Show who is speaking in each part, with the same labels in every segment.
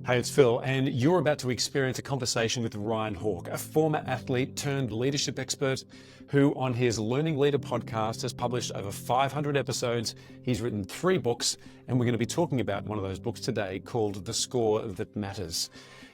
Speaker 1: Hey, it's Phil, and you're about to experience a conversation with Ryan Hawk, a former athlete turned leadership expert who, on his Learning Leader podcast, has published over 500 episodes. He's written 3 books, and we're going to be talking about one of those books today called The Score That Matters.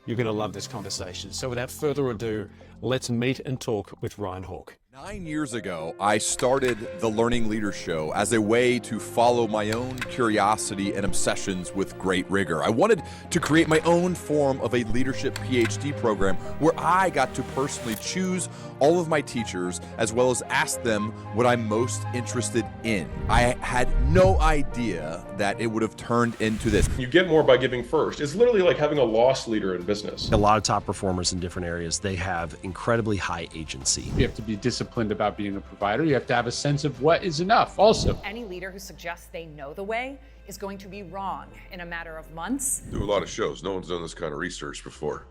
Speaker 1: You're going to love this conversation. So without further ado, let's meet and talk with Ryan Hawk.
Speaker 2: 9 years ago, I started the Learning Leader Show as a way to follow my own curiosity and obsessions with great rigor. I wanted to create my own form of a leadership PhD program where I got to personally choose all of my teachers as well as ask them what I'm most interested in. I had no idea that it would have turned into this.
Speaker 3: You get more by giving first. It's literally like having a loss leader in business.
Speaker 4: A lot of top performers in different areas, they have incredibly high agency.
Speaker 5: You have to be disciplined about being a provider. You have to have a sense of what is enough also.
Speaker 6: Any leader who suggests they know the way is going to be wrong in a matter of months.
Speaker 7: Do a lot of shows. No one's done this kind of research before.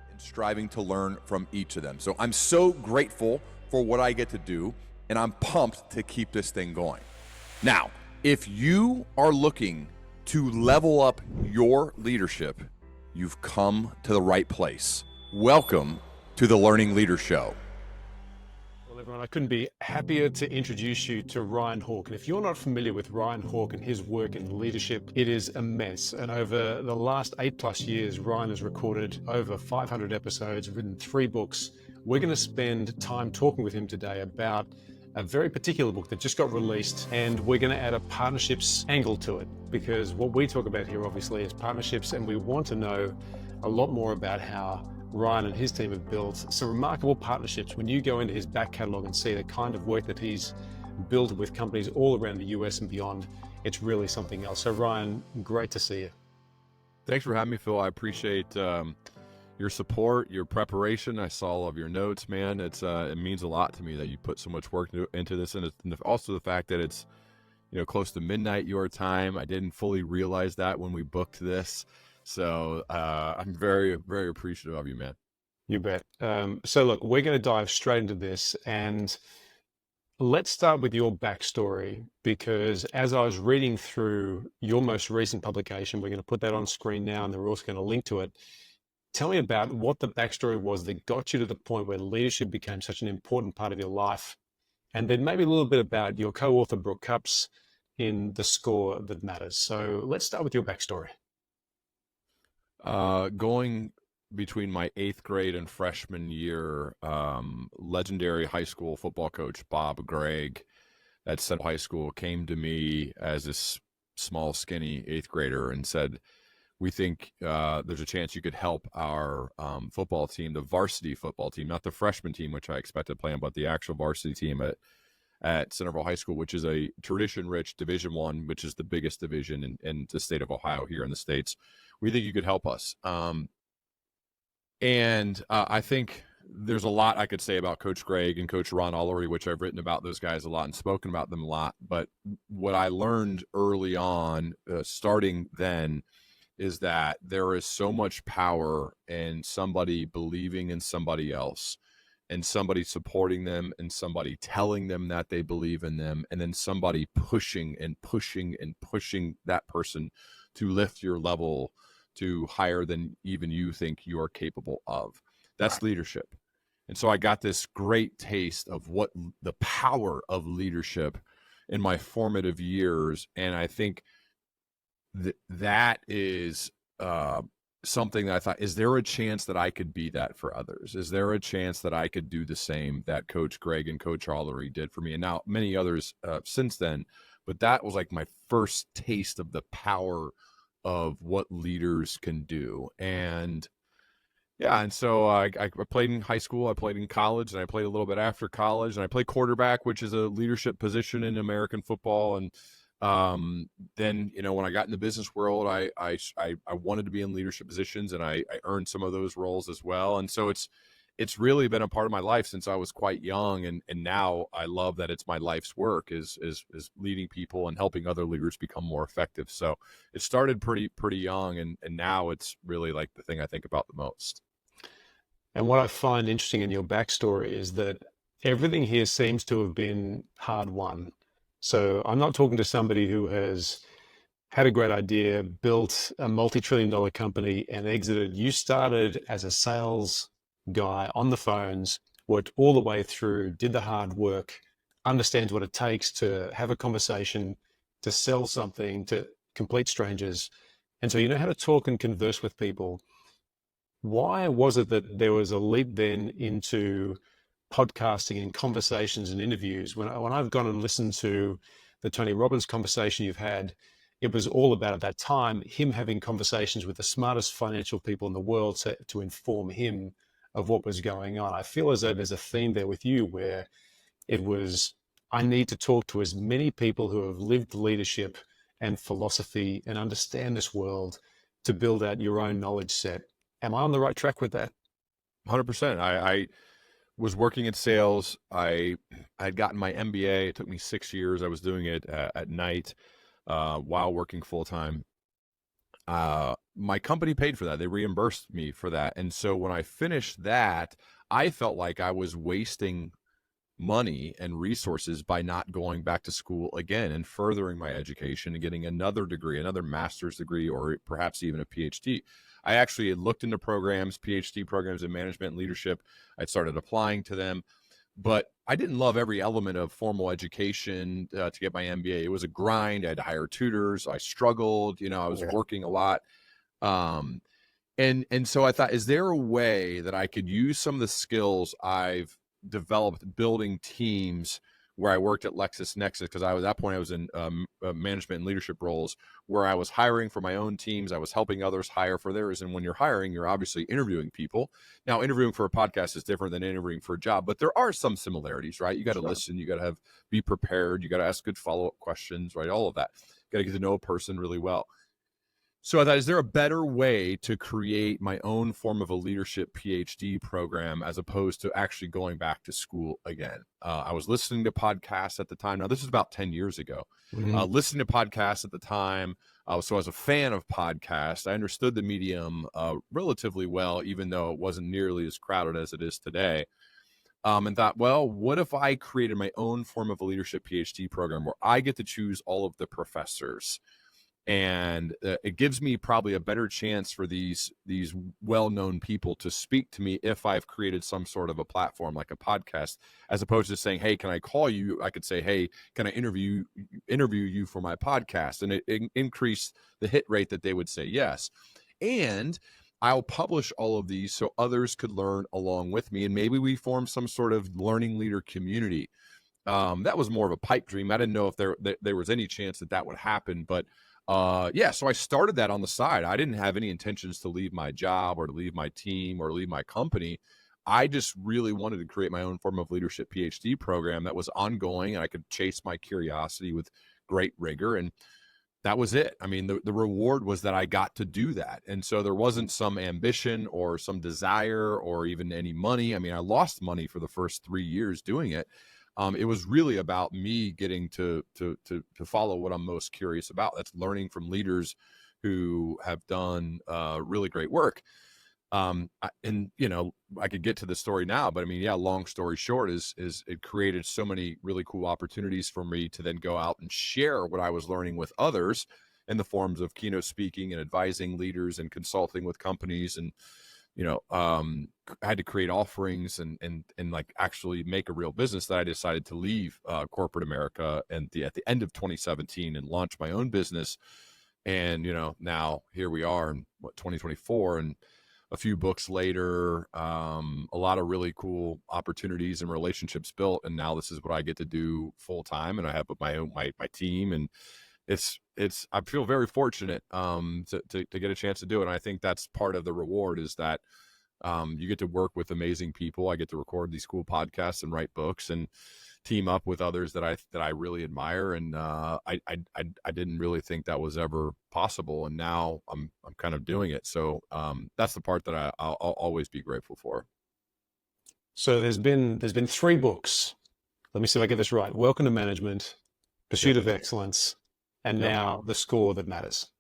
Speaker 2: And striving to learn from each of them. So I'm so grateful for what I get to do, and I'm pumped to keep this thing going. Now, if you are looking to level up your leadership, you've come to the right place. Welcome to the Learning Leader Show.
Speaker 1: Well, everyone, I couldn't be happier to introduce you to Ryan Hawk. And if you're not familiar with Ryan Hawk and his work in leadership, it is immense. And over the last 8+ years, Ryan has recorded over 500 episodes, written 3 books. We're going to spend time talking with him today about a very particular book that just got released, and we're going to add a partnerships angle to it, because what we talk about here obviously is partnerships, and we want to know a lot more about how Ryan and his team have built some remarkable partnerships. When you go into his back catalogue and see the kind of work that he's built with companies all around the US and beyond, it's really something else. So Ryan, great to see you.
Speaker 8: Thanks for having me, Phil. I appreciate your support, your preparation. I saw all of your notes, man. It means a lot to me that you put so much work into this, and also the fact that it's close to midnight your time. I didn't fully realize that when we booked this. So I'm very, very appreciative of you, man.
Speaker 1: You bet. So look, we're going to dive straight into this, and let's start with your backstory, because as I was reading through your most recent publication, we're going to put that on screen now, and then we're also going to link to it. Tell me about what the backstory was that got you to the point where leadership became such an important part of your life, and then maybe a little bit about your co-author, Brooke Cups, in The Score That Matters. So let's start with your backstory.
Speaker 8: Going between my 8th grade and freshman year, legendary high school football coach Bob Gregg at Central High School came to me as this small, skinny 8th grader and said, "We think there's a chance you could help our football team, the varsity football team, not the freshman team, which I expected to play on, but the actual varsity team at Centerville High School, which is a tradition-rich Division I, which is the biggest division in the state of Ohio here in the States. We think you could help us." I think there's a lot I could say about Coach Gregg and Coach Ron Ullery, which I've written about those guys a lot and spoken about them a lot. But what I learned early on, starting then, is that there is so much power in somebody believing in somebody else, and somebody supporting them, and somebody telling them that they believe in them, and then somebody pushing and pushing and pushing that person to lift your level to higher than even you think you are capable of. That's leadership. And so I got this great taste of what the power of leadership in my formative years. And I think that is something that I thought, is there a chance that I could be that for others? Is there a chance that I could do the same that Coach Gregg and Coach Ullery did for me? And now many others since then, but that was like my first taste of the power of what leaders can do. And yeah, and so I played in high school, I played in college, and I played a little bit after college, and I played quarterback, which is a leadership position in American football. And then, when I got in the business world, I wanted to be in leadership positions, and I earned some of those roles as well. And so it's really been a part of my life since I was quite young. And now I love that it's my life's work is leading people and helping other leaders become more effective. So it started pretty young, and now it's really like the thing I think about the most.
Speaker 1: And what I find interesting in your backstory is that everything here seems to have been hard won. So I'm not talking to somebody who has had a great idea, built a multi-trillion-dollar company and exited. You started as a sales guy on the phones, worked all the way through, did the hard work, understands what it takes to have a conversation, to sell something to complete strangers. And so you know how to talk and converse with people. Why was it that there was a leap then into podcasting and conversations and interviews? When I've gone and listened to the Tony Robbins conversation you've had, it was all about, at that time, him having conversations with the smartest financial people in the world to inform him of what was going on. I feel as though there's a theme there with you where it was, I need to talk to as many people who have lived leadership and philosophy and understand this world to build out your own knowledge set. Am I on the right track with that?
Speaker 8: 100%. I was working in sales. I had gotten my MBA. It took me 6 years. I was doing it at night while working full time. My company paid for that. They reimbursed me for that. And so when I finished that, I felt like I was wasting money and resources by not going back to school again and furthering my education and getting another degree, another master's degree, or perhaps even a PhD. I actually had looked into programs, PhD programs in management and leadership. I'd started applying to them, but I didn't love every element of formal education to get my MBA. It was a grind. I had to hire tutors. I struggled. I was working a lot. And so I thought, is there a way that I could use some of the skills I've developed building teams where I worked at LexisNexis, because at that point I was in management and leadership roles where I was hiring for my own teams. I was helping others hire for theirs. And when you're hiring, you're obviously interviewing people. Now, interviewing for a podcast is different than interviewing for a job, but there are some similarities, right? You got to listen, you got to be prepared, you got to ask good follow-up questions, right? All of that. Got to get to know a person really well. So I thought, is there a better way to create my own form of a leadership PhD program as opposed to actually going back to school again? I was listening to podcasts at the time. Now, this is about 10 years ago. Listening to podcasts at the time. So I was a fan of podcasts. I understood the medium relatively well, even though it wasn't nearly as crowded as it is today. And thought, well, what if I created my own form of a leadership PhD program where I get to choose all of the professors? And it gives me probably a better chance for these well-known people to speak to me if I've created some sort of a platform like a podcast, as opposed to saying, hey, can I call you? I could say, hey, can I interview you for my podcast? And it increased the hit rate that they would say yes. And I'll publish all of these so others could learn along with me. And maybe we form some sort of learning leader community. That was more of a pipe dream. I didn't know if there was any chance that would happen, but so I started that on the side. I didn't have any intentions to leave my job or to leave my team or leave my company. I just really wanted to create my own form of leadership PhD program that was ongoing and I could chase my curiosity with great rigor. And that was it. I mean, the reward was that I got to do that. And so there wasn't some ambition or some desire or even any money. I mean, I lost money for the first 3 years doing it. It was really about me getting to follow what I'm most curious about. That's learning from leaders who have done really great work. I could get to the story now, but I mean, long story short is it created so many really cool opportunities for me to then go out and share what I was learning with others in the forms of keynote speaking and advising leaders and consulting with companies. And I had to create offerings and like actually make a real business that I decided to leave corporate America at the end of 2017 and launch my own business. And, now here we are in 2024 and a few books later, a lot of really cool opportunities and relationships built. And now this is what I get to do full time. And I have my team, and I feel very fortunate to get a chance to do it. And I think that's part of the reward is that you get to work with amazing people. I get to record these cool podcasts and write books and team up with others that I really admire. And I didn't really think that was ever possible. And now I'm kind of doing it. So that's the part that I'll always be grateful for.
Speaker 1: So there's been 3 books. Let me see if I get this right. Welcome to Management, Pursuit of Excellence, and now The Score That Matters.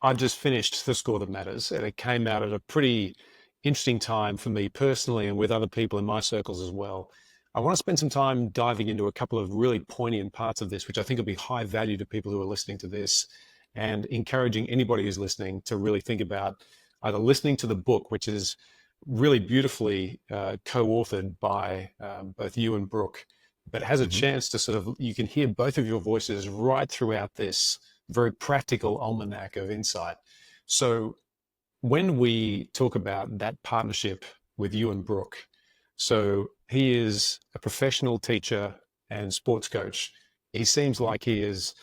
Speaker 1: I just finished The Score That Matters, and it came out at a pretty interesting time for me personally and with other people in my circles as well. I want to spend some time diving into a couple of really poignant parts of this, which I think will be high value to people who are listening to this, and encouraging anybody who's listening to really think about either listening to the book, which is really beautifully co-authored by both you and Brooke, but has a chance to sort of, you can hear both of your voices right throughout this very practical almanac of insight. So when we talk about that partnership with you and Brooke, so he is a professional teacher and sports coach. He seems like he is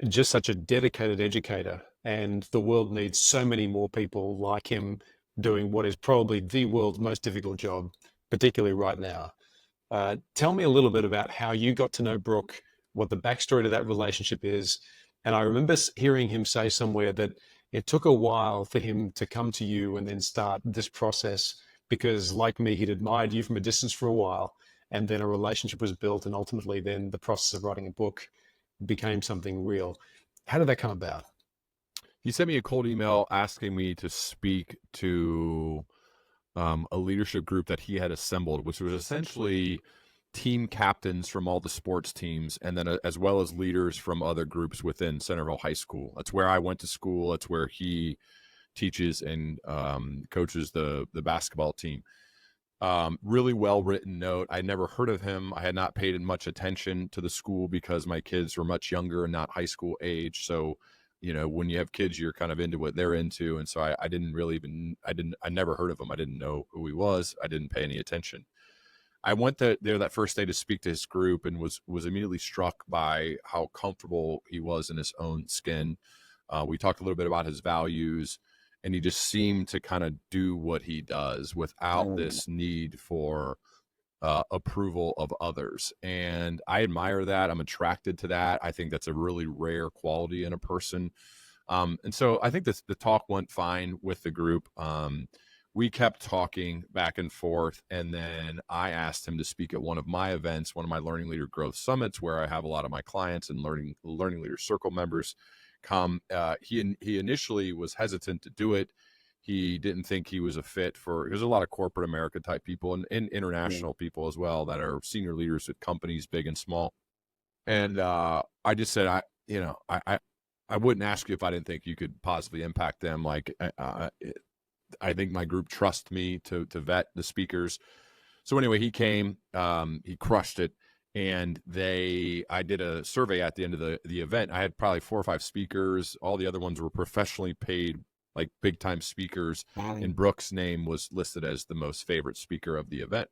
Speaker 1: just such a dedicated educator, and the world needs so many more people like him doing what is probably the world's most difficult job, particularly right now. Tell me a little bit about how you got to know Brooke, what the backstory to that relationship is. And I remember hearing him say somewhere that it took a while for him to come to you and then start this process, because like me, he'd admired you from a distance for a while, and then a relationship was built, and ultimately then the process of writing a book became something real. How did that come about?
Speaker 8: He sent me a cold email asking me to speak to a leadership group that he had assembled, which was essentially team captains from all the sports teams, and then as well as leaders from other groups within Centerville High School. That's where I went to school. That's where he teaches and coaches the basketball team. Really well-written note. I never heard of him. I had not paid much attention to the school because my kids were much younger and not high school age. So, you know, when you have kids, you're kind of into what they're into. And so I never heard of him. I didn't know who he was. I didn't pay any attention. I went there that first day to speak to his group and was immediately struck by how comfortable he was in his own skin. We talked a little bit about his values, and he just seemed to kind of do what he does without this need for approval of others. And I admire that. I'm attracted to that. I think that's a really rare quality in a person. And so I think the talk went fine with the group. We kept talking back and forth, and then I asked him to speak at one of my events, one of my Learning Leader Growth Summits, where I have a lot of my clients and Learning Leader Circle members come. He initially was hesitant to do it. He didn't think he was a fit for, there's a lot of corporate America type people and international people as well that are senior leaders at companies, big and small. And I just said, I wouldn't ask you if I didn't think you could possibly impact them. Like, I think my group trusts me to vet the speakers. So anyway, he came, he crushed it. And I did a survey at the end of the event. I had probably 4 or 5 speakers. All the other ones were professionally paid, like big time speakers. And Brooke's name was listed as the most favorite speaker of the event.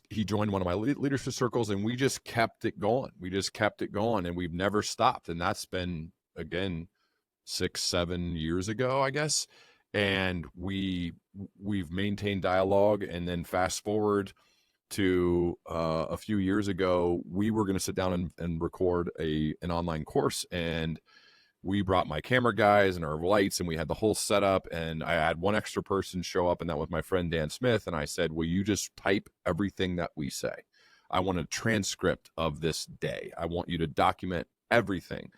Speaker 8: He joined one of my leadership circles, and we just kept it going. And we've never stopped. And that's been, again, 6-7 years ago, I guess. And we've maintained dialogue. And then fast forward to a few years ago, we were going to sit down and record an online course, and we brought my camera guys and our lights, and we had the whole setup, and I had one extra person show up, and that was my friend Dan Smith. And I said, will you just type everything that we say? I want a transcript of this day. I want you to document everything.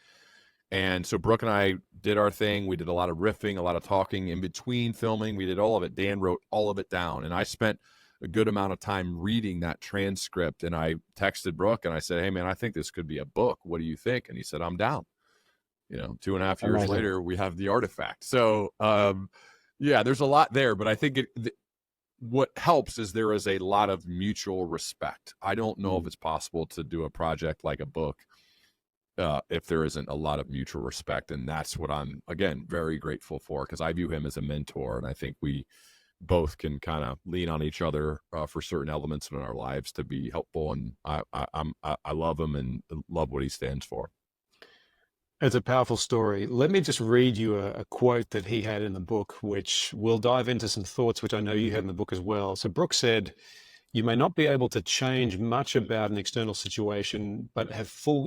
Speaker 8: And so Brooke and I did our thing. We did a lot of riffing, a lot of talking in between filming. We did all of it. Dan wrote all of it down, and I spent a good amount of time reading that transcript. And I texted Brooke and I said, hey man, I think this could be a book. What do you think? And he said, I'm down. 2.5 years later, we have the artifact. So, there's a lot there, but I think what helps is there is a lot of mutual respect. I don't know if it's possible to do a project like a book if there isn't a lot of mutual respect. And that's what I'm, again, very grateful for, because I view him as a mentor. And I think we both can kind of lean on each other for certain elements in our lives to be helpful. And I love him and love what he stands for.
Speaker 1: It's a powerful story. Let me just read you a quote that he had in the book, which will dive into some thoughts which I know you had in the book as well. So Brooke said, you may not be able to change much about an external situation, but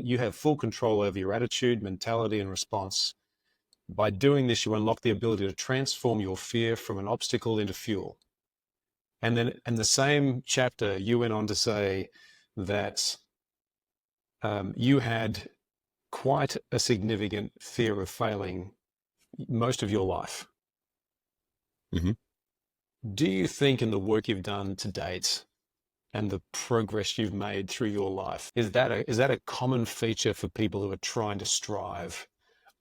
Speaker 1: you have full control over your attitude, mentality, and response. By doing this, you unlock the ability to transform your fear from an obstacle into fuel. And then in the same chapter, you went on to say that you had quite a significant fear of failing most of your life.
Speaker 8: Mm-hmm.
Speaker 1: Do you think in the work you've done to date and the progress you've made through your life. Is that a common feature for people who are trying to strive?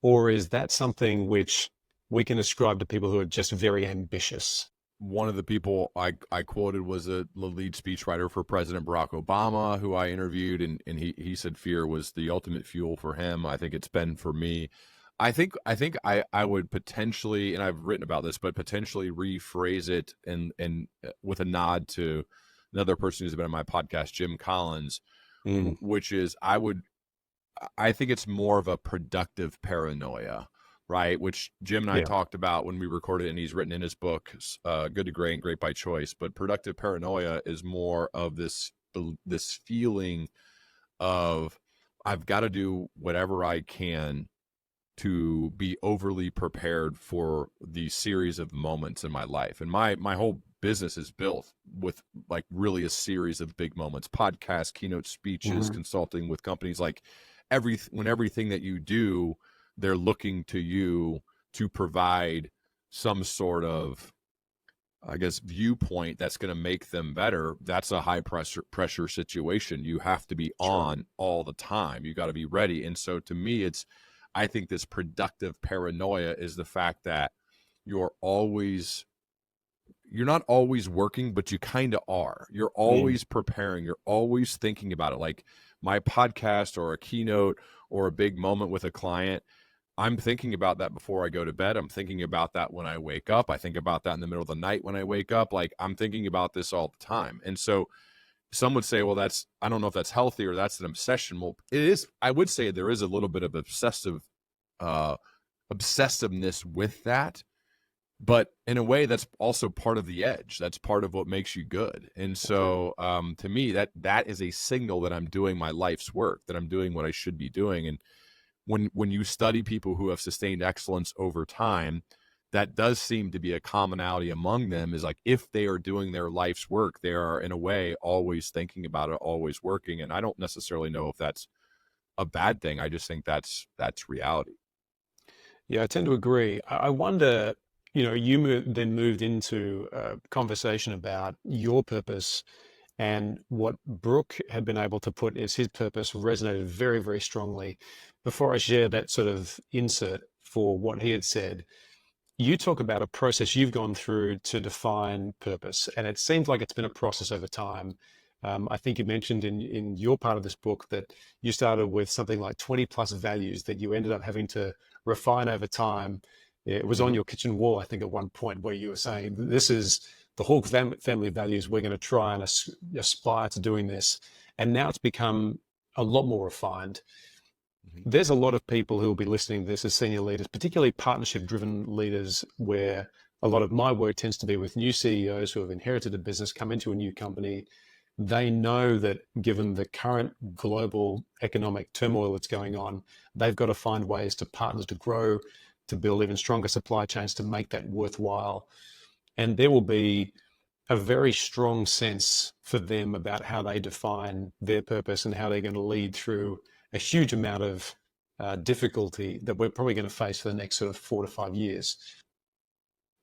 Speaker 1: Or is that something which we can ascribe to people who are just very ambitious?
Speaker 8: One of the people I quoted was the lead speechwriter for President Barack Obama, who I interviewed, and he said fear was the ultimate fuel for him. I think it's been for me. I think I would potentially, and I've written about this, but potentially rephrase it and with a nod to another person who's been on my podcast, Jim Collins, which is I think it's more of a productive paranoia, right? Which Jim and I talked about when we recorded, and he's written in his book, Good to Great and Great by Choice. But productive paranoia is more of this feeling of I've got to do whatever I can to be overly prepared for the series of moments in my life. And my whole business is built with like really a series of big moments, podcasts, keynote speeches, consulting with companies. Like everything that you do, they're looking to you to provide some sort of, I guess, viewpoint that's going to make them better. That's a high pressure situation. You have to be on all the time. You got to be ready. And so to me, I think this productive paranoia is the fact that you're not always working, but you kind of are. You're always preparing. You're always thinking about it. Like my podcast or a keynote or a big moment with a client, I'm thinking about that before I go to bed. I'm thinking about that when I wake up. I think about that in the middle of the night when I wake up. Like I'm thinking about this all the time. And so some would say, well, I don't know if that's healthy or that's an obsession. Well, it is. I would say there is a little bit of obsessiveness with that, but in a way that's also part of the edge. That's part of what makes you good. And so to me, that is a signal that I'm doing my life's work, that I'm doing what I should be doing. And when you study people who have sustained excellence over time, that does seem to be a commonality among them, is like if they are doing their life's work, they are in a way always thinking about it, always working. And I don't necessarily know if that's a bad thing. I just think that's reality.
Speaker 1: Yeah, I tend to agree. I wonder, you then moved into a conversation about your purpose, and what Brooke had been able to put as his purpose resonated very, very strongly. Before I share that sort of insert for what he had said, you talk about a process you've gone through to define purpose, and it seems like it's been a process over time. I think you mentioned in your part of this book that you started with something like 20 plus values that you ended up having to refine over time. It was on your kitchen wall, I think, at one point, where you were saying, this is the Hawke family values. We're going to try and aspire to doing this. And now it's become a lot more refined. There's a lot of people who will be listening to this as senior leaders, particularly partnership-driven leaders, where a lot of my work tends to be with new CEOs who have inherited a business, come into a new company. They know that given the current global economic turmoil that's going on, they've got to find ways to partner, to grow, to build even stronger supply chains, to make that worthwhile. And there will be a very strong sense for them about how they define their purpose and how they're going to lead through a huge amount of difficulty that we're probably going to face for the next sort of 4 to 5 years.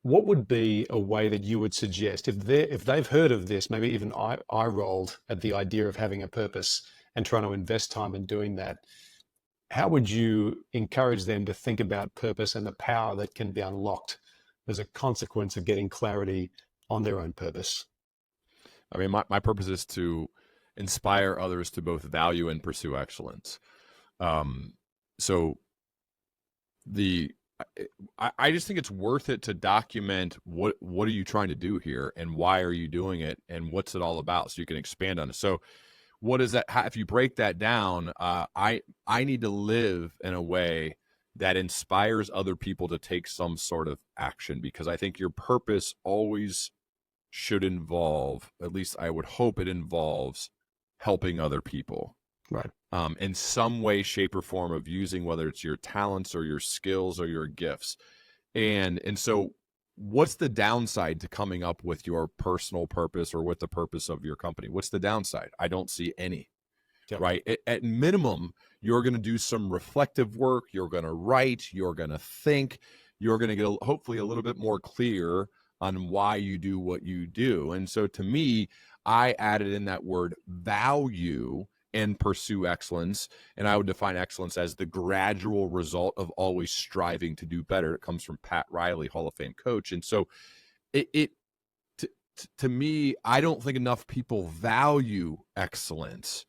Speaker 1: What would be a way that you would suggest, if they've heard of this, maybe even eye rolled at the idea of having a purpose and trying to invest time in doing that, how would you encourage them to think about purpose and the power that can be unlocked as a consequence of getting clarity on their own purpose?
Speaker 8: I mean, my purpose is to inspire others to both value and pursue excellence. So I just think it's worth it to document what are you trying to do here and why are you doing it and what's it all about, so you can expand on it. So what is that? If you break that down, I need to live in a way that inspires other people to take some sort of action, because I think your purpose always should involve, at least I would hope it involves, helping other people.
Speaker 1: Right.
Speaker 8: In some way, shape, or form, of using, whether it's your talents or your skills or your gifts. And so what's the downside to coming up with your personal purpose or with the purpose of your company? What's the downside? I don't see any. Yep. Right. At minimum, you're going to do some reflective work. You're going to write. You're going to think. You're going to get hopefully a little bit more clear on why you do what you do. And so to me, I added in that word value and pursue excellence. And I would define excellence as the gradual result of always striving to do better. It comes from Pat Riley, Hall of Fame coach. And so to me, I don't think enough people value excellence.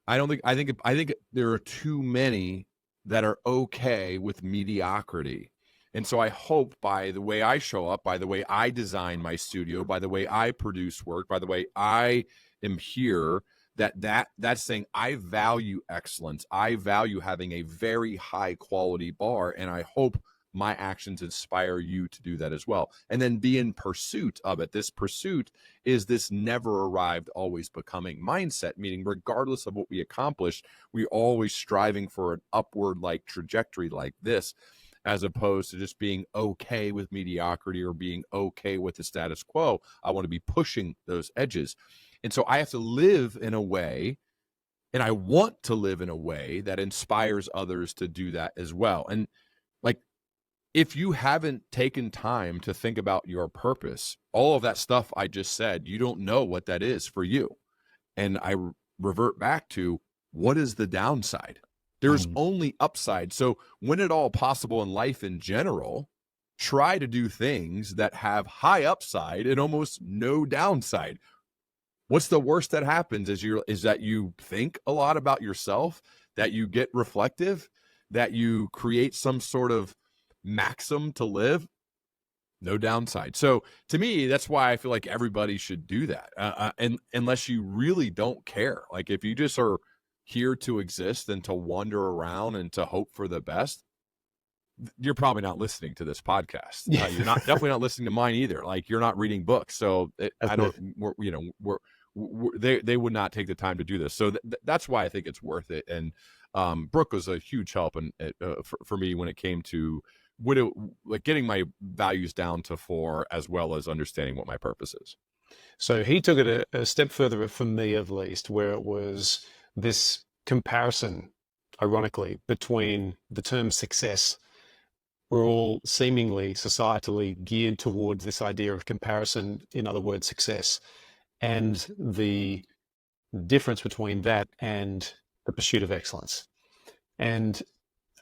Speaker 8: I think there are too many that are okay with mediocrity. And so I hope by the way I show up, by the way I design my studio, by the way I produce work, by the way I am here, that's saying I value excellence. I value having a very high quality bar, and I hope my actions inspire you to do that as well. And then be in pursuit of it. This pursuit is this never arrived, always becoming mindset, meaning regardless of what we accomplish, we're always striving for an upward like trajectory like this, as opposed to just being okay with mediocrity or being okay with the status quo. I want to be pushing those edges. And so I have to live in a way, and I want to live in a way that inspires others to do that as well. And like, if you haven't taken time to think about your purpose, all of that stuff I just said, you don't know what that is for you. And I revert back to, what is the downside? There's only upside. So when at all possible in life in general, try to do things that have high upside and almost no downside. What's the worst that happens is that you think a lot about yourself, that you get reflective, that you create some sort of maxim to live. No downside. So to me, that's why I feel like everybody should do that. And unless you really don't care, like if you just are here to exist and to wander around and to hope for the best, you're probably not listening to this podcast. You're definitely not listening to mine either. Like, you're not reading books. So they would not take the time to do this. So that's why I think it's worth it. And Brooke was a huge help for me when it came to getting my values down to 4, as well as understanding what my purpose is.
Speaker 1: So he took it a step further for me, at least, where it was this comparison, ironically, between the term success. We're all seemingly societally geared towards this idea of comparison, in other words, success, and the difference between that and the pursuit of excellence. And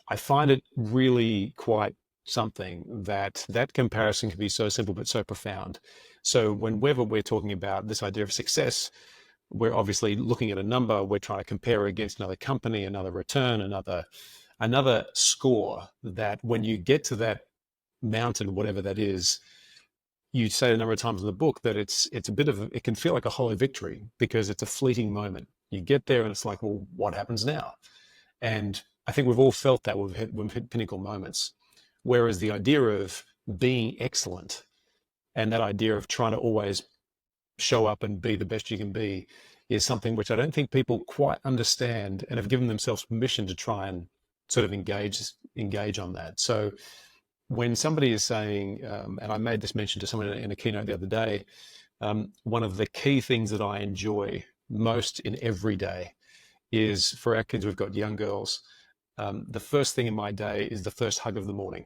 Speaker 1: I find it really quite something that comparison can be so simple but so profound. So whenever we're talking about this idea of success, we're obviously looking at a number, we're trying to compare against another company, another return, another score, that when you get to that mountain, whatever that is, you say a number of times in the book that it's a bit of it can feel like a hollow victory, because it's a fleeting moment. You get there and it's like, well, what happens now? And I think we've all felt that we've hit pinnacle moments. Whereas the idea of being excellent and that idea of trying to always show up and be the best you can be is something which I don't think people quite understand and have given themselves permission to try and sort of engage on that. So when somebody is saying, and I made this mention to someone in a keynote the other day, one of the key things that I enjoy most in every day is, for our kids, we've got young girls, the first thing in my day is the first hug of the morning.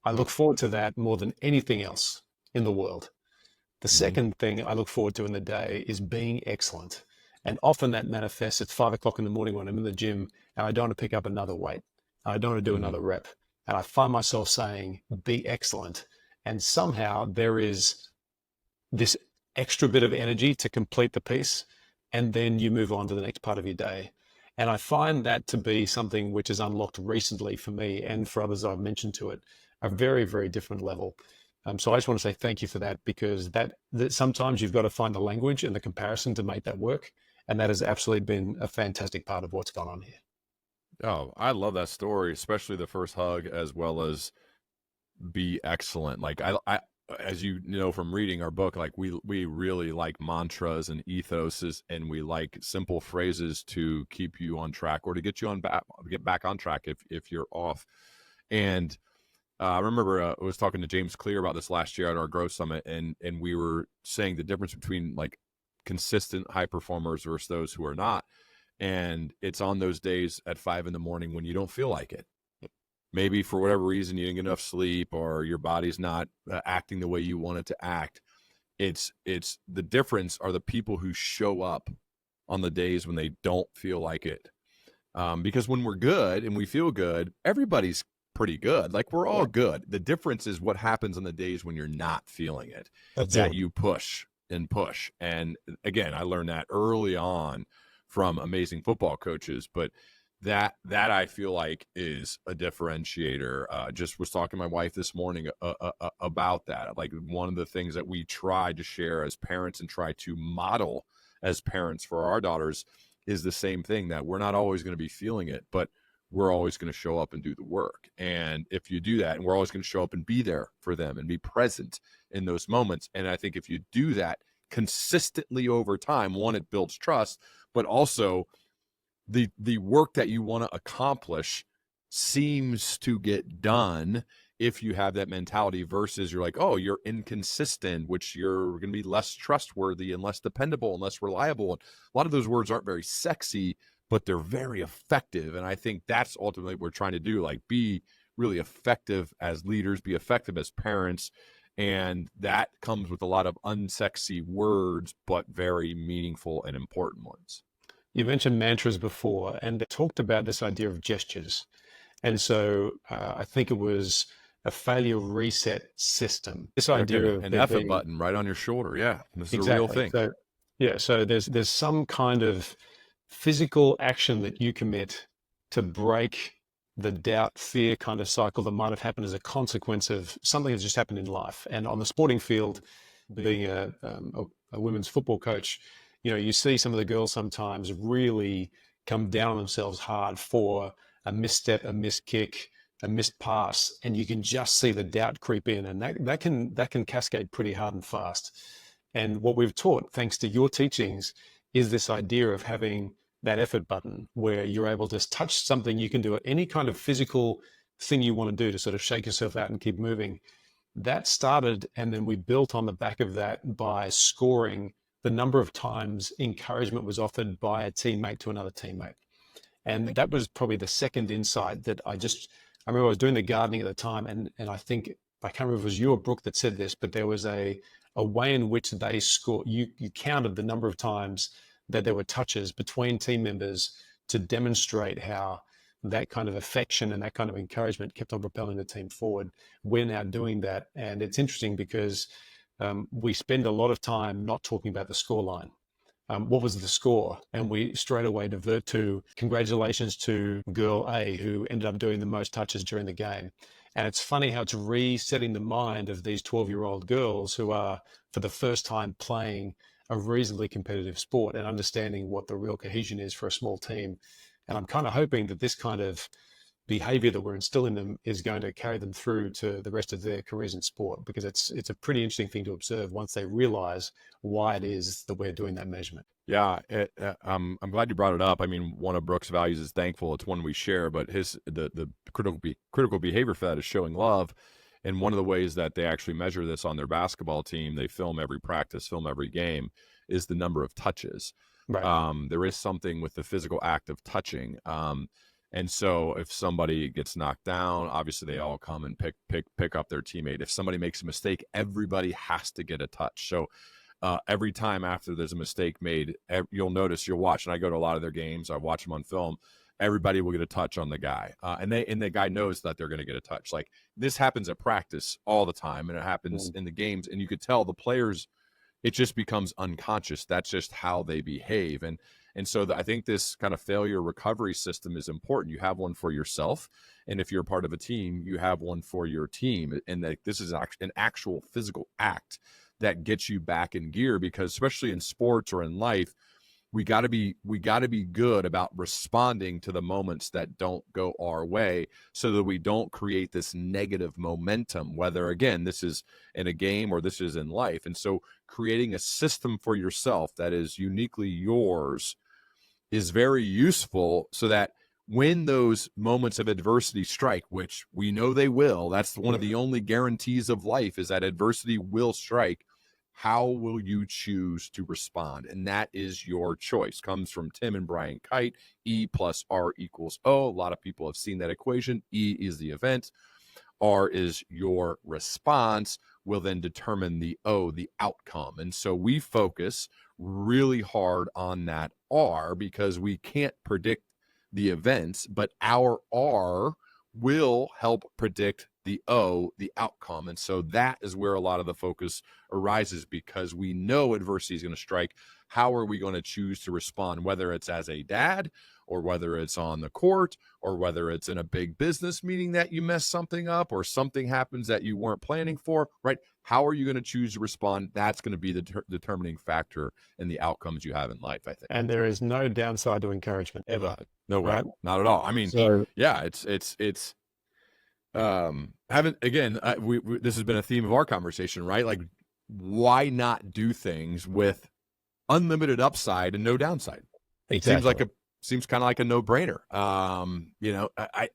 Speaker 1: I look forward to that more than anything else in the world. The second thing I look forward to in the day is being excellent. And often that manifests at 5 o'clock in the morning when I'm in the gym and I don't want to pick up another weight. I don't want to do another rep. And I find myself saying, be excellent. And somehow there is this extra bit of energy to complete the piece. And then you move on to the next part of your day. And I find that to be something which is unlocked recently for me and for others I've mentioned to it, a very, very different level. So I just want to say thank you for that, because that sometimes you've got to find the language and the comparison to make that work. And that has absolutely been a fantastic part of what's gone on here.
Speaker 8: Oh, I love that story, especially the first hug, as well as be excellent. Like I as you know from reading our book, like we really like mantras and ethoses, and we like simple phrases to keep you on track or to get you get back on track if you're off. And I remember I was talking to James Clear about this last year at our Growth Summit, and we were saying the difference between like consistent high performers versus those who are not. And it's on those days at 5 a.m. when you don't feel like it. maybe for whatever reason you didn't get enough sleep or your body's not acting the way you want it to act. It's the difference are the people who show up on the days when they don't feel like it. Because when we're good and we feel good, everybody's pretty good. Like, we're all good. The difference is what happens on the days when you're not feeling it. That you push and push. And again, I learned that early on from amazing football coaches, but that I feel like is a differentiator. Just was talking to my wife this morning about that. Like, one of the things that we try to share as parents and try to model as parents for our daughters is the same thing, that we're not always going to be feeling it, but we're always going to show up and do the work. And if you do that, and we're always going to show up and be there for them and be present in those moments. And I think if you do that consistently over time, one, it builds trust, but also the work that you want to accomplish seems to get done if you have that mentality, versus you're like, oh, you're inconsistent, which you're going to be less trustworthy and less dependable and less reliable. And a lot of those words aren't very sexy, but they're very effective. And I think that's ultimately what we're trying to do, like, be really effective as leaders, be effective as parents. And that comes with a lot of unsexy words, but very meaningful and important ones.
Speaker 1: You mentioned mantras before, and talked about this idea of gestures. And so I think it was a failure reset system. This idea of
Speaker 8: an effort button right on your shoulder. Yeah, this is a real thing.
Speaker 1: So, yeah, so there's some kind of physical action that you commit to break the doubt, fear kind of cycle that might have happened as a consequence of something that's just happened in life. And on the sporting field, being a women's football coach, you know, you see some of the girls sometimes really come down on themselves hard for a misstep, a missed kick, a missed pass, and you can just see the doubt creep in, and that can cascade pretty hard and fast. And what we've taught, thanks to your teachings, is this idea of having that effort button where you're able to touch something you can do, any kind of physical thing you want to do to sort of shake yourself out and keep moving. That started, and then we built on the back of that by scoring the number of times encouragement was offered by a teammate to another teammate. And that was probably the second insight that I remember I was doing the gardening at the time, and I think, I can't remember if it was you or Brooke that said this, but there was a way in which they scored. You counted the number of times that there were touches between team members to demonstrate how that kind of affection and that kind of encouragement kept on propelling the team forward. We're now doing that. And it's interesting because we spend a lot of time not talking about the score line. What was the score? And we straight away divert to congratulations to girl A, who ended up doing the most touches during the game. And it's funny how it's resetting the mind of these 12-year-old girls who are, for the first time, playing a reasonably competitive sport and understanding what the real cohesion is for a small team. And I'm kind of hoping that this kind of behavior that we're instilling them is going to carry them through to the rest of their careers in sport, because it's a pretty interesting thing to observe once they realize why it is that we're doing that measurement.
Speaker 8: Yeah, I'm glad you brought it up. I mean, one of Brooks' values is thankful. It's one we share, but the critical behavior for that is showing love. And one of the ways that they actually measure this on their basketball team, they film every practice, film every game, is the number of touches. Right. There is something with the physical act of touching. And so if somebody gets knocked down, obviously they all come and pick up their teammate. If somebody makes a mistake, everybody has to get a touch. So every time after there's a mistake made, you'll watch, and I go to a lot of their games, I watch them on film, everybody will get a touch on the guy. And the guy knows that they're going to get a touch. Like, this happens at practice all the time, and it happens in the games. And you could tell the players, it just becomes unconscious. That's just how they behave. And so I think this kind of failure recovery system is important. You have one for yourself, and if you're part of a team, you have one for your team. And that this is an actual physical act that gets you back in gear, because especially in sports or in life, we got to be good about responding to the moments that don't go our way, so that we don't create this negative momentum, whether, again, this is in a game or this is in life. And so creating a system for yourself that is uniquely yours is very useful, so that when those moments of adversity strike, which we know they will, that's one of the only guarantees of life, is that adversity will strike. How will you choose to respond? And that is your choice. Comes from Tim and Brian Kite. E plus R equals O. A lot of people have seen that equation. E is the event. R is your response, will then determine the O, the outcome. And so we focus really hard on that R because we can't predict the events, but our R will help predict the O, the outcome. And so that is where a lot of the focus arises, because we know adversity is going to strike. How are we going to choose to respond, whether it's as a dad or whether it's on the court or whether it's in a big business meeting that you mess something up or something happens that you weren't planning for, right? How are you going to choose to respond? That's going to be the determining factor in the outcomes you have in life, I think.
Speaker 1: And there is no downside to encouragement ever.
Speaker 8: No way.
Speaker 1: Right?
Speaker 8: Not at all. I mean,
Speaker 1: So-
Speaker 8: yeah, it's haven't, again, this has been a theme of our conversation, right? Like, why not do things with unlimited upside and no downside?
Speaker 1: Exactly.
Speaker 8: Seems kind of like a no-brainer. You know, I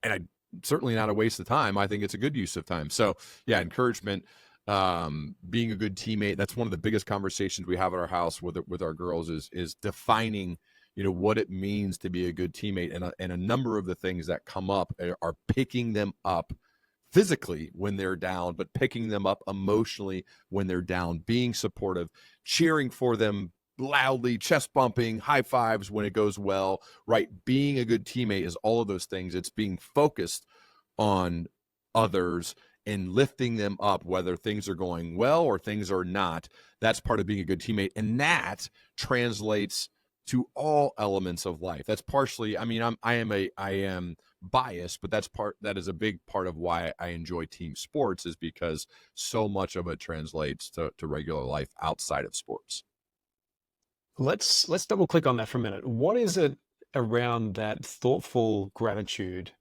Speaker 8: certainly not a waste of time. I think it's a good use of time. So yeah, encouragement, being a good teammate. That's one of the biggest conversations we have at our house with our girls is defining, you know, what it means to be a good teammate. And a number of the things that come up are picking them up physically when they're down, but picking them up emotionally when they're down, being supportive, cheering for them loudly, chest bumping, high fives when it goes well, right? Being a good teammate is all of those things. It's being focused on others and lifting them up, whether things are going well or things are not. That's part of being a good teammate. And that translates to all elements of life. That's partially, I mean, I am biased, but that is a big part of why I enjoy team sports, is because so much of it translates to regular life outside of sports.
Speaker 1: Let's double click on that for a minute. What is it around that thoughtful gratitude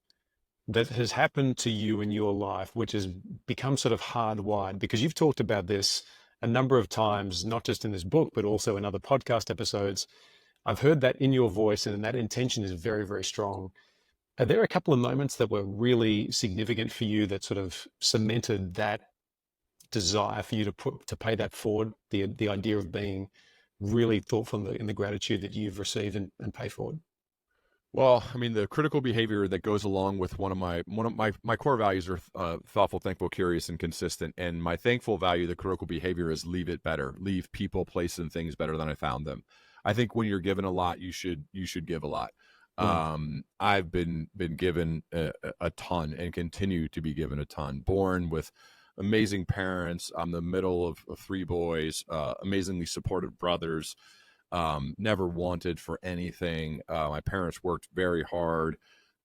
Speaker 1: that has happened to you in your life, which has become sort of hardwired? Because you've talked about this a number of times, not just in this book, but also in other podcast episodes. I've heard that in your voice, and that intention is very, very strong. Are there a couple of moments that were really significant for you that sort of cemented that desire for you to pay that forward, the idea of being really thoughtful in the gratitude that you've received and pay forward?
Speaker 8: Well, I mean, the critical behavior that goes along with one of my core values are thoughtful, thankful, curious, and consistent. And my thankful value, the critical behavior, is leave it better, leave people, places, and things better than I found them. I think when you're given a lot, you should give a lot. I've been given a ton and continue to be given a ton. Born with amazing parents. I'm the middle of 3 boys, amazingly supportive brothers. Never wanted for anything. My parents worked very hard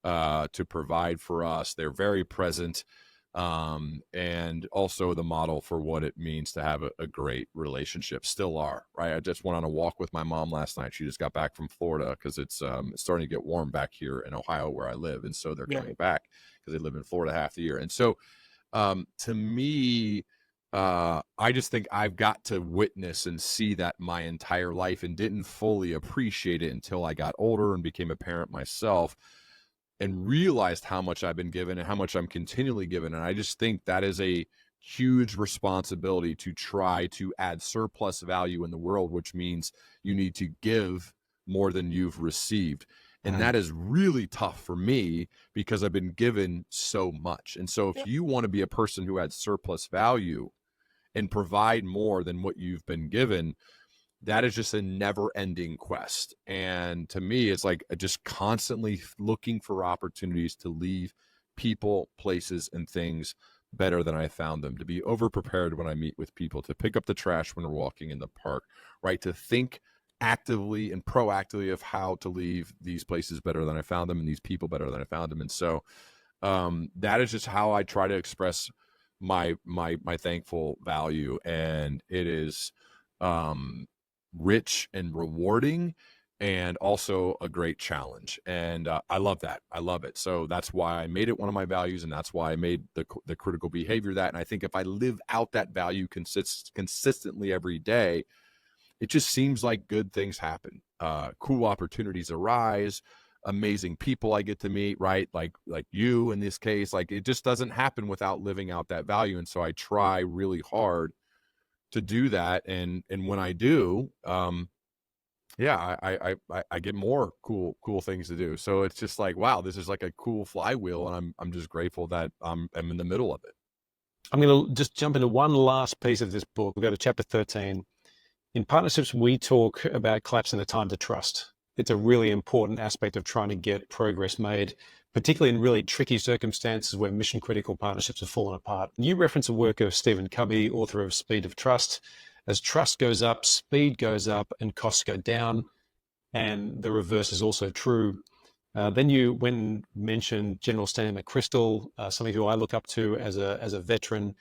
Speaker 8: to provide for us. They're very present, and also the model for what it means to have a great relationship. Still are, right? I just went on a walk with my mom last night. She just got back from Florida because it's starting to get warm back here in Ohio where I live, and so they're coming back because they live in Florida half the year. And so to me, I just think I've got to witness and see that my entire life, and didn't fully appreciate it until I got older and became a parent myself and realized how much I've been given and how much I'm continually given. And I just think that is a huge responsibility, to try to add surplus value in the world, which means you need to give more than you've received. And that is really tough for me because I've been given so much. And so if you want to be a person who adds surplus value and provide more than what you've been given, that is just a never-ending quest. And to me, it's like just constantly looking for opportunities to leave people, places, and things better than I found them, to be over-prepared when I meet with people, to pick up the trash when we're walking in the park, right? To think actively and proactively of how to leave these places better than I found them and these people better than I found them. And so that is just how I try to express my thankful value. And it is rich and rewarding, and also a great challenge. And I love that. I love it. So that's why I made it one of my values, and that's why I made the critical behavior that. And I think if I live out that value consistently every day, it just seems like good things happen. Cool opportunities arise, amazing people I get to meet, right? Like you in this case, like it just doesn't happen without living out that value. And so I try really hard to do that. And when I do, yeah, I get more cool things to do. So it's just like, wow, this is like a cool flywheel, and I'm just grateful that I'm in the middle of it.
Speaker 1: I'm going to just jump into one last piece of this book. We'll go to chapter 13. In partnerships, we talk about collapsing the time to trust. It's a really important aspect of trying to get progress made, particularly in really tricky circumstances where mission critical partnerships have fallen apart. You reference the work of Stephen Covey, author of Speed of Trust. As trust goes up, speed goes up, and costs go down. And the reverse is also true. Then you mentioned General Stanley McChrystal, somebody who I look up to as a veteran,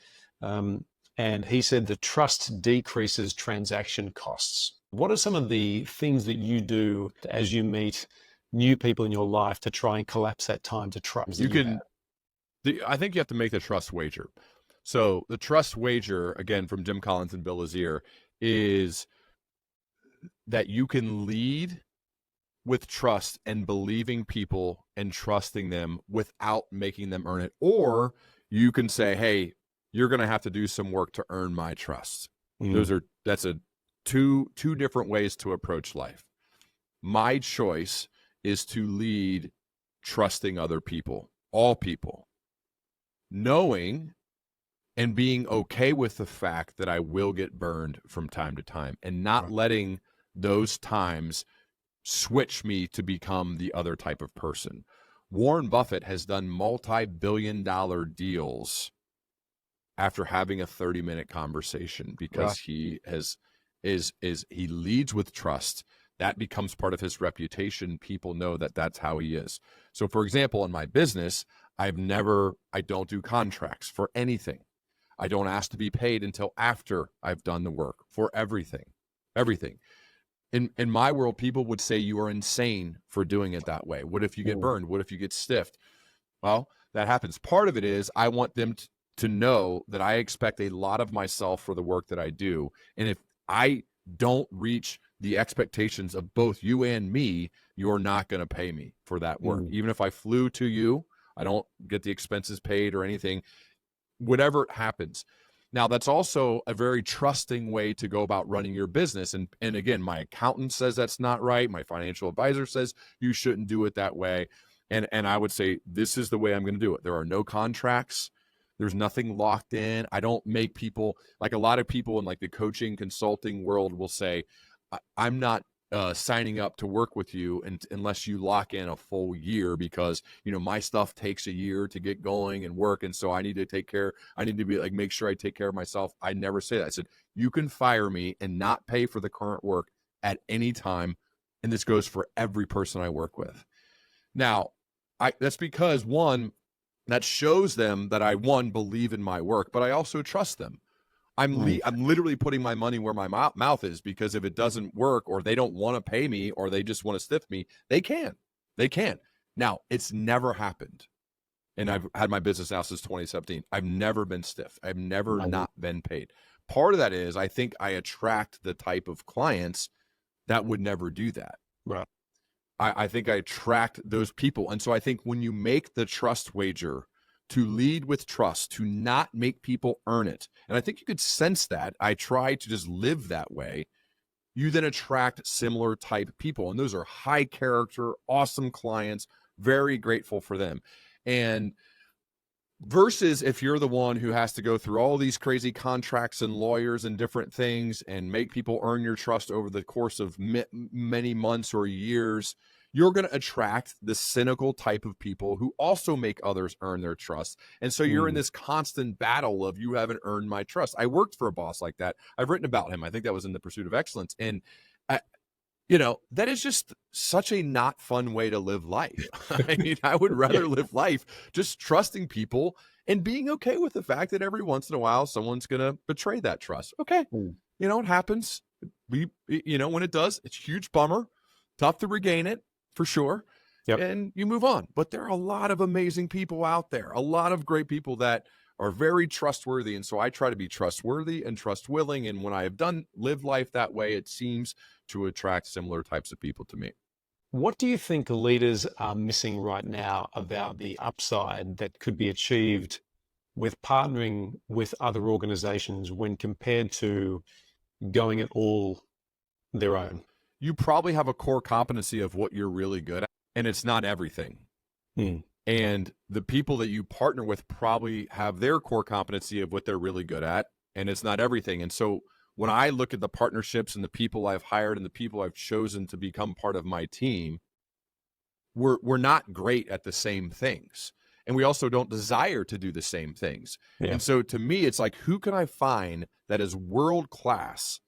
Speaker 1: and he said the trust decreases transaction costs. What are some of the things that you do as you meet new people in your life to try and collapse that time to trust?
Speaker 8: I think you have to make the trust wager. So the trust wager, again, from Jim Collins and Bill Lazier, is that you can lead with trust and believing people and trusting them without making them earn it. Or you can say, hey, you're going to have to do some work to earn my trust. That's two different ways to approach life. My choice is to lead trusting other people, all people, knowing and being okay with the fact that I will get burned from time to time, and not letting those times switch me to become the other type of person. Warren Buffett has done multi-billion-dollar deals after having a 30-minute conversation because he leads with trust. That becomes part of his reputation. People know that that's how he is. So for example, in my business, I don't do contracts for anything. I don't ask to be paid until after I've done the work for everything. In my world, people would say you are insane for doing it that way. What if you get burned? What if you get stiffed? Well, that happens. Part of it is I want them to know that I expect a lot of myself for the work that I do. And if I don't reach the expectations of both you and me, you're not going to pay me for that work. Even if I flew to you, I don't get the expenses paid or anything, whatever happens. Now, that's also a very trusting way to go about running your business. And again, my accountant says that's not right. My financial advisor says you shouldn't do it that way. And I would say, this is the way I'm going to do it. There are no contracts. There's nothing locked in. I don't make people, like a lot of people in like the coaching consulting world will say, I'm not signing up to work with you unless you lock in a full year, because my stuff takes a year to get going and work, and so I need to be like, make sure I take care of myself. I never say that. I said, you can fire me and not pay for the current work at any time, and this goes for every person I work with. Now, that's because that shows them that I believe in my work, but I also trust them. I'm literally putting my money where my mouth is, because if it doesn't work, or they don't want to pay me, or they just want to stiff me, they can. Now, it's never happened. And I've had my business now since 2017. I've never been stiff. I've never not been paid. Part of that is I think I attract the type of clients that would never do that.
Speaker 1: Right.
Speaker 8: I think I attract those people. And so I think when you make the trust wager to lead with trust, to not make people earn it, and I think you could sense that. I try to just live that way. You then attract similar type people. And those are high character, awesome clients, very grateful for them. And versus if you're the one who has to go through all these crazy contracts and lawyers and different things and make people earn your trust over the course of many months or years, you're going to attract the cynical type of people who also make others earn their trust. And so you're in this constant battle of, you haven't earned my trust. I worked for a boss like that. I've written about him. I think that was in The Pursuit of Excellence. And that is just such a not fun way to live life. I mean, I would rather live life just trusting people and being okay with the fact that every once in a while, someone's going to betray that trust. Okay. It happens. When it does, it's a huge bummer, tough to regain it for sure.
Speaker 1: Yep.
Speaker 8: And you move on. But there are a lot of amazing people out there, a lot of great people that are very trustworthy. And so I try to be trustworthy and trust willing. And when I have lived life that way, it seems to attract similar types of people to me.
Speaker 1: What do you think leaders are missing right now about the upside that could be achieved with partnering with other organizations when compared to going it all their own?
Speaker 8: You probably have a core competency of what you're really good at, and it's not everything. And the people that you partner with probably have their core competency of what they're really good at, and it's not everything. And so when I look at the partnerships and the people I've hired and the people I've chosen to become part of my team, we're not great at the same things. And we also don't desire to do the same things.
Speaker 1: Yeah.
Speaker 8: And so to me, it's like, who can I find that is world class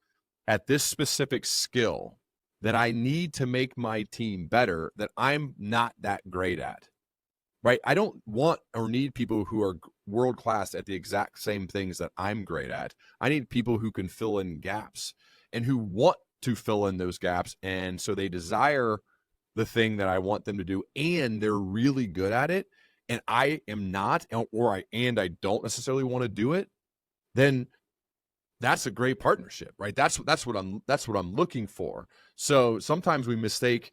Speaker 8: at this specific skill that I need to make my team better that I'm not that great at? Right? I don't want or need people who are world class at the exact same things that I'm great at. I need people who can fill in gaps and who want to fill in those gaps. And so they desire the thing that I want them to do, and they're really good at it, and I am not, or I don't necessarily want to do it. Then that's a great partnership, right? That's what I'm looking for. So sometimes we mistake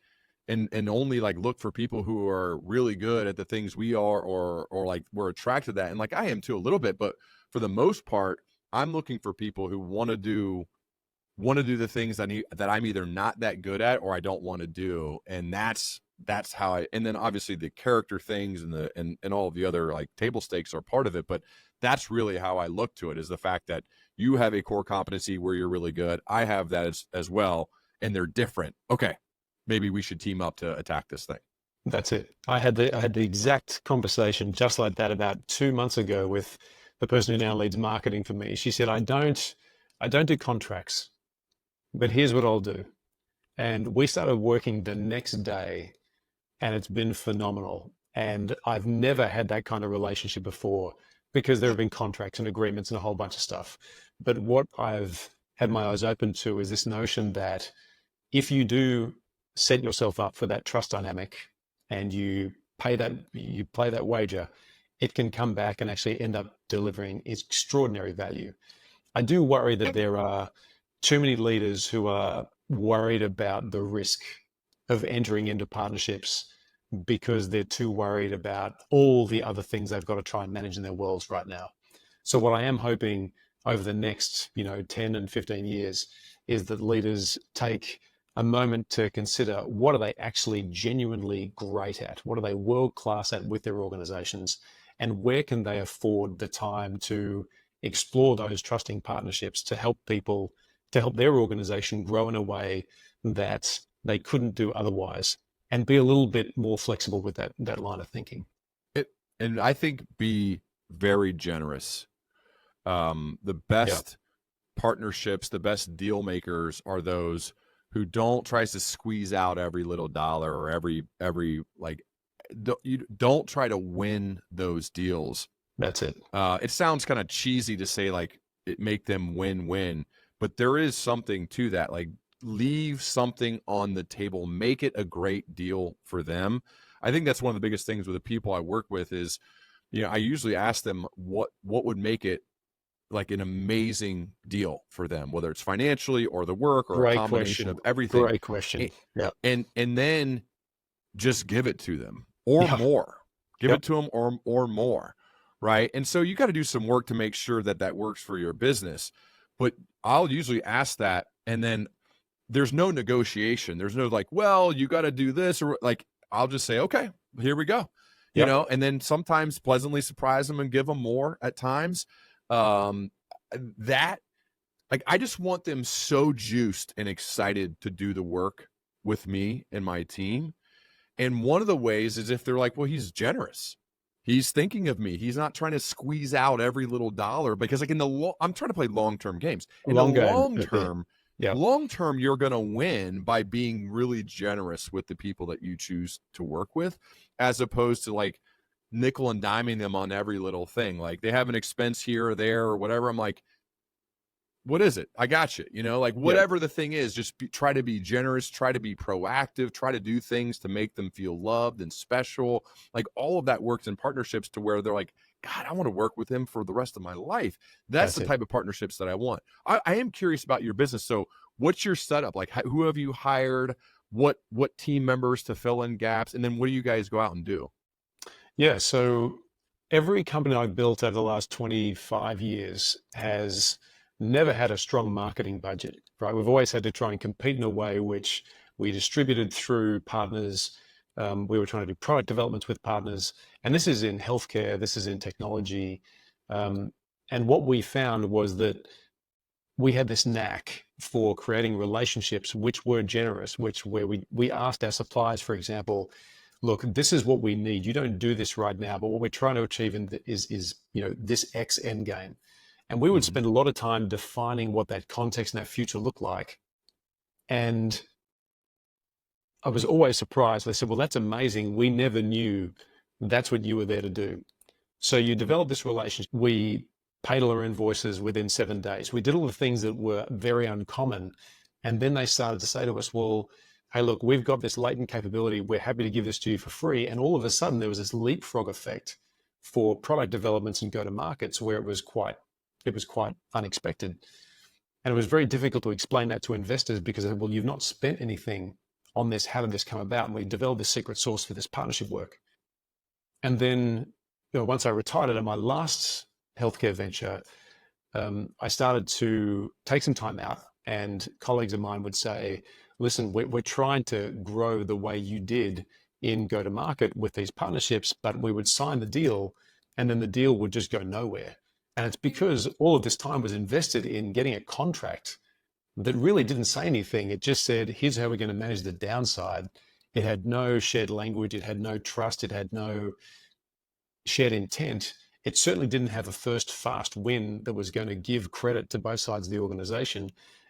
Speaker 8: and only like look for people who are really good at the things we are, or like we're attracted to that. And like I am too a little bit, but for the most part, I'm looking for people who want to do the things that I'm either not that good at or I don't want to do. And that's how and then obviously the character things and all of the other like table stakes are part of it. But that's really how I look to it, is the fact that you have a core competency where you're really good. I have that as well. And they're different. Okay. Maybe we should team up to attack this thing.
Speaker 1: That's it. I had the exact conversation just like that about 2 months ago with the person who now leads marketing for me. She said, I don't do contracts, but here's what I'll do. And we started working the next day, and it's been phenomenal. And I've never had that kind of relationship before, because there have been contracts and agreements and a whole bunch of stuff. But what I've had my eyes open to is this notion that if you do set yourself up for that trust dynamic and you play that wager, it can come back and actually end up delivering extraordinary value. I do worry that there are too many leaders who are worried about the risk of entering into partnerships because they're too worried about all the other things they've got to try and manage in their worlds right now. So what I am hoping over the next 10 and 15 years is that leaders take a moment to consider, what are they actually genuinely great at? What are they world class at with their organizations? And where can they afford the time to explore those trusting partnerships to help people, to help their organization grow in a way that they couldn't do otherwise, and be a little bit more flexible with that line of thinking.
Speaker 8: And I think be very generous. The best partnerships, the best deal makers are those who tries to squeeze out every little dollar or every you don't try to win those deals.
Speaker 1: That's it.
Speaker 8: It sounds kind of cheesy to say like it make them win-win, but there is something to that. Like, leave something on the table, make it a great deal for them. I think that's one of the biggest things with the people I work with is, I usually ask them what would make it like an amazing deal for them, whether it's financially or the work or a combination of everything.
Speaker 1: Great question. Yeah.
Speaker 8: And then just give it to them or more. Give it to them or more. Right. And so you got to do some work to make sure that works for your business. But I'll usually ask that, and then there's no negotiation. There's no like, well, you got to do this, or like, I'll just say, okay, here we go. You know, and then sometimes pleasantly surprise them and give them more at times. That, like, I just want them so juiced and excited to do the work with me and my team. And one of the ways is if they're like, well, he's generous. He's thinking of me. He's not trying to squeeze out every little dollar, because like I'm trying to play long-term games. In the long term, you're going to win by being really generous with the people that you choose to work with, as opposed to like nickel and diming them on every little thing. Like they have an expense here or there or whatever. I'm like, what is it? I got you. Like whatever the thing is, just try to be generous, try to be proactive, try to do things to make them feel loved and special. Like all of that works in partnerships to where they're like, God, I want to work with him for the rest of my life. That's the type of partnerships that I want. I am curious about your business. So what's your setup? Like who have you hired? What team members to fill in gaps? And then what do you guys go out and do?
Speaker 1: Yeah. So every company I've built over the last 25 years has never had a strong marketing budget, right? We've always had to try and compete in a way which we distributed through partners. We were trying to do product developments with partners. And this is in healthcare, this is in technology. And what we found was that we had this knack for creating relationships which were generous, where we asked our suppliers, for example, look, this is what we need. You don't do this right now, but what we're trying to achieve is this X end game. And we would spend a lot of time defining what that context and that future looked like. And I was always surprised. They said, well, that's amazing. We never knew that's what you were there to do. So you develop this relationship. We paid all our invoices within 7 days. We did all the things that were very uncommon. And then they started to say to us, well, hey, look, we've got this latent capability. We're happy to give this to you for free. And all of a sudden, there was this leapfrog effect for product developments and go-to-markets where it was quite unexpected. And it was very difficult to explain that to investors because, well, you've not spent anything on this. How did this come about? And we developed this secret sauce for this partnership work. And then, once I retired at my last healthcare venture, I started to take some time out, and colleagues of mine would say, listen, we're trying to grow the way you did in go-to-market with these partnerships, but we would sign the deal and then the deal would just go nowhere. And it's because all of this time was invested in getting a contract that really didn't say anything. It just said, here's how we're going to manage the downside. It had no shared language. It had no trust. It had no shared intent. It certainly didn't have a first fast win that was going to give credit to both sides of the organization.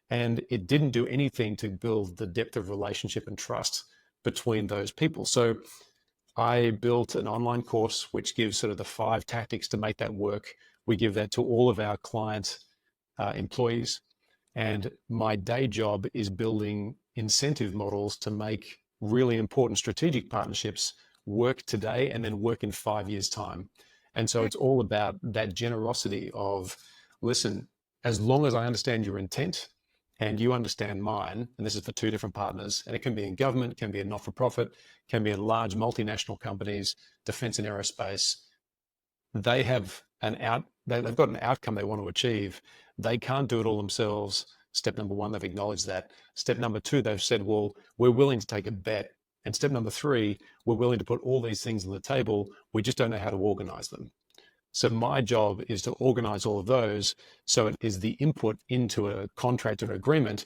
Speaker 1: And it didn't do anything to build the depth of relationship and trust between those people. So I built an online course which gives sort of the 5 tactics to make that work. We give that to all of our client employees. And my day job is building incentive models to make really important strategic partnerships work today and then work in 5 years' time. And so it's all about that generosity of, listen, as long as I understand your intent and you understand mine, and this is for 2 different partners, and it can be in government, can be in not-for-profit, can be in large multinational companies, defense and aerospace, they have they've got an outcome they want to achieve. They can't do it all themselves. Step number 1, they've acknowledged that. Step number 2, they've said, well, we're willing to take a bet. And step number 3, we're willing to put all these things on the table. We just don't know how to organize them. So my job is to organize all of those. So it is the input into a contract or agreement,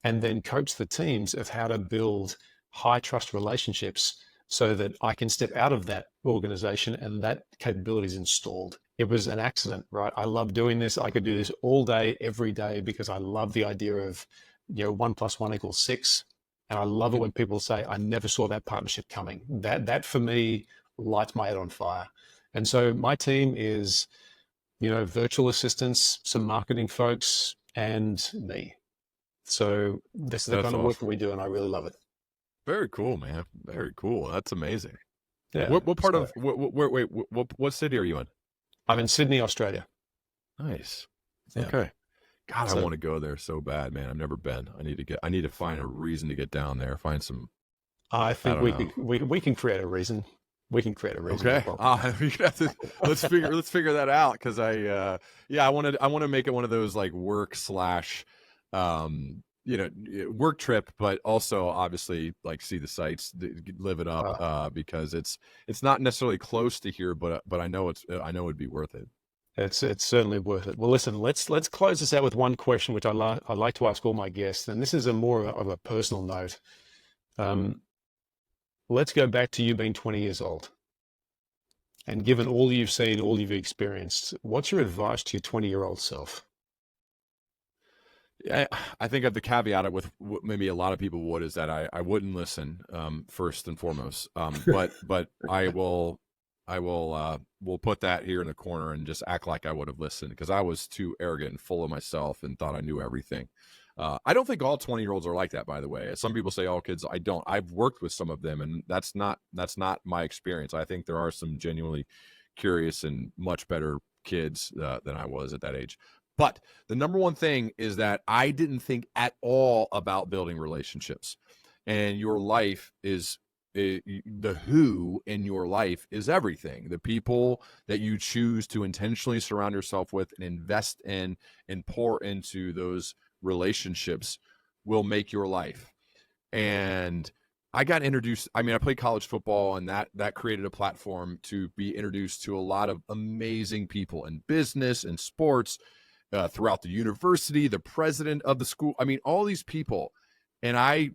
Speaker 1: and then coach the teams of how to build high trust relationships so that I can step out of that organization and that capability is installed. It was an accident, right? I love doing this. I could do this all day, every day, because I love the idea of, 1 + 1 = 6. And I love it when people say, I never saw that partnership coming. That for me lights my head on fire. And so my team is, virtual assistants, some marketing folks, and me. So this is the kind of work that we do, and I really love it.
Speaker 8: Very cool, man. Very cool. That's amazing.
Speaker 1: Yeah.
Speaker 8: What part of what city are you in?
Speaker 1: I'm in Sydney, Australia.
Speaker 8: Nice.
Speaker 1: Yeah.
Speaker 8: Okay. God, I want to go there so bad, man. I've never been. I need to find a reason to get down there. Find some.
Speaker 1: I think we can create a reason. We can create a reason.
Speaker 8: Okay. We have to, let's figure that out, because I want to make it one of those like work / work trip, but also obviously like see the sights, live it up, because it's not necessarily close to here, but I know it'd be worth it.
Speaker 1: It's certainly worth it. Well, listen, let's close this out with one question, which I like to ask all my guests, and this is more of a personal note. Let's go back to you being 20 years old, and given all you've seen, all you've experienced, what's your advice to your 20-year-old self?
Speaker 8: I think I have to caveat it with what maybe a lot of people would, is that I wouldn't listen, first and foremost. But I will put that here in the corner and just act like I would have listened, because I was too arrogant and full of myself and thought I knew everything. I don't think all 20-year-olds are like that, by the way. Some people say all kids. I don't. I've worked with some of them, and that's not my experience. I think there are some genuinely curious and much better kids than I was at that age. But the number one thing is that I didn't think at all about building relationships. And your life is the who in your life is everything. The people that you choose to intentionally surround yourself with and invest in and pour into those relationships will make your life. And I got introduced, I played college football, and that created a platform to be introduced to a lot of amazing people in business and sports, throughout the university, the president of the school. All these people. And I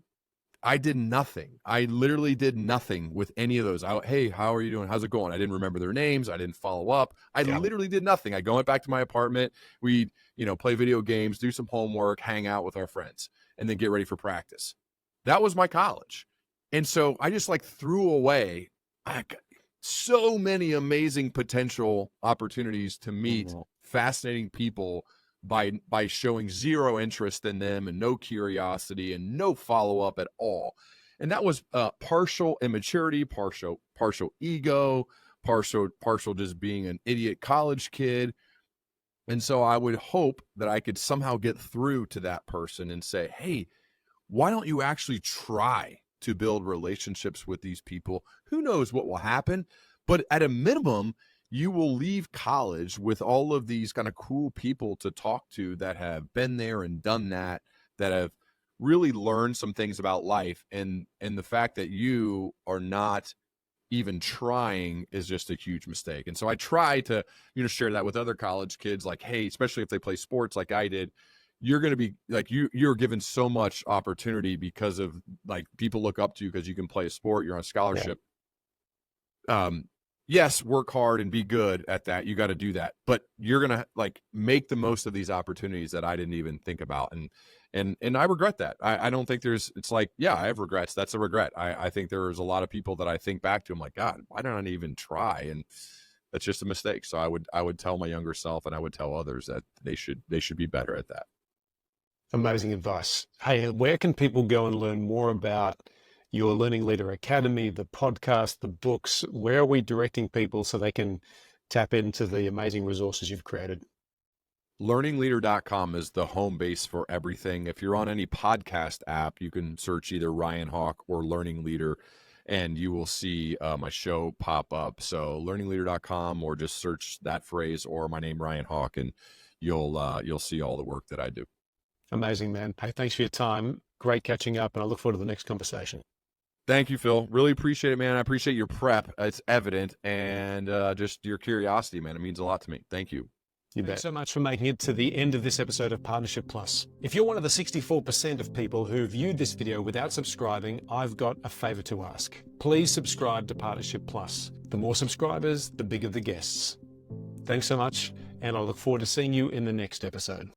Speaker 8: did nothing. I literally did nothing with any of those. Hey, how are you doing? How's it going? I didn't remember their names. I didn't follow up. I literally did nothing. I went back to my apartment. We'd, play video games, do some homework, hang out with our friends, and then get ready for practice. That was my college. And so I just threw away so many amazing potential opportunities to meet fascinating people by showing zero interest in them and no curiosity and no follow-up at all. And that was partial immaturity, partial ego, partial just being an idiot college kid. And so I would hope that I could somehow get through to that person and say, hey, why don't you actually try to build relationships with these people? Who knows what will happen? But at a minimum, you will leave college with all of these kind of cool people to talk to that have been there and done that have really learned some things about life. And the fact that you are not even trying is just a huge mistake. And so I try to, share that with other college kids, hey, especially if they play sports like I did, you're going to be you're given so much opportunity because of people look up to you because you can play a sport, you're on scholarship. Yeah. Yes, work hard and be good at that. You got to do that, but you're going to make the most of these opportunities that I didn't even think about. And I regret that. I don't think I have regrets. That's a regret. I think there's a lot of people that I think back to. I'm like, God, why don't I even try? And that's just a mistake. So I would tell my younger self, and I would tell others that they should be better at that.
Speaker 1: Amazing advice. Hey, where can people go and learn more about your Learning Leader Academy, the podcast, the books? Where are we directing people so they can tap into the amazing resources you've created?
Speaker 8: LearningLeader.com is the home base for everything. If you're on any podcast app, you can search either Ryan Hawk or Learning Leader, and you will see my show pop up. So LearningLeader.com, or just search that phrase or my name, Ryan Hawk, and you'll see all the work that I do.
Speaker 1: Amazing, man. Hey, thanks for your time. Great catching up, and I look forward to the next conversation.
Speaker 8: Thank you, Phil. Really appreciate it, man. I appreciate your prep. It's evident, and just your curiosity, man. It means a lot to me. Thank you.
Speaker 1: You bet. Thanks so much for making it to the end of this episode of Partnership Plus. If you're one of the 64% of people who viewed this video without subscribing, I've got a favor to ask. Please subscribe to Partnership Plus. The more subscribers, the bigger the guests. Thanks so much, and I look forward to seeing you in the next episode.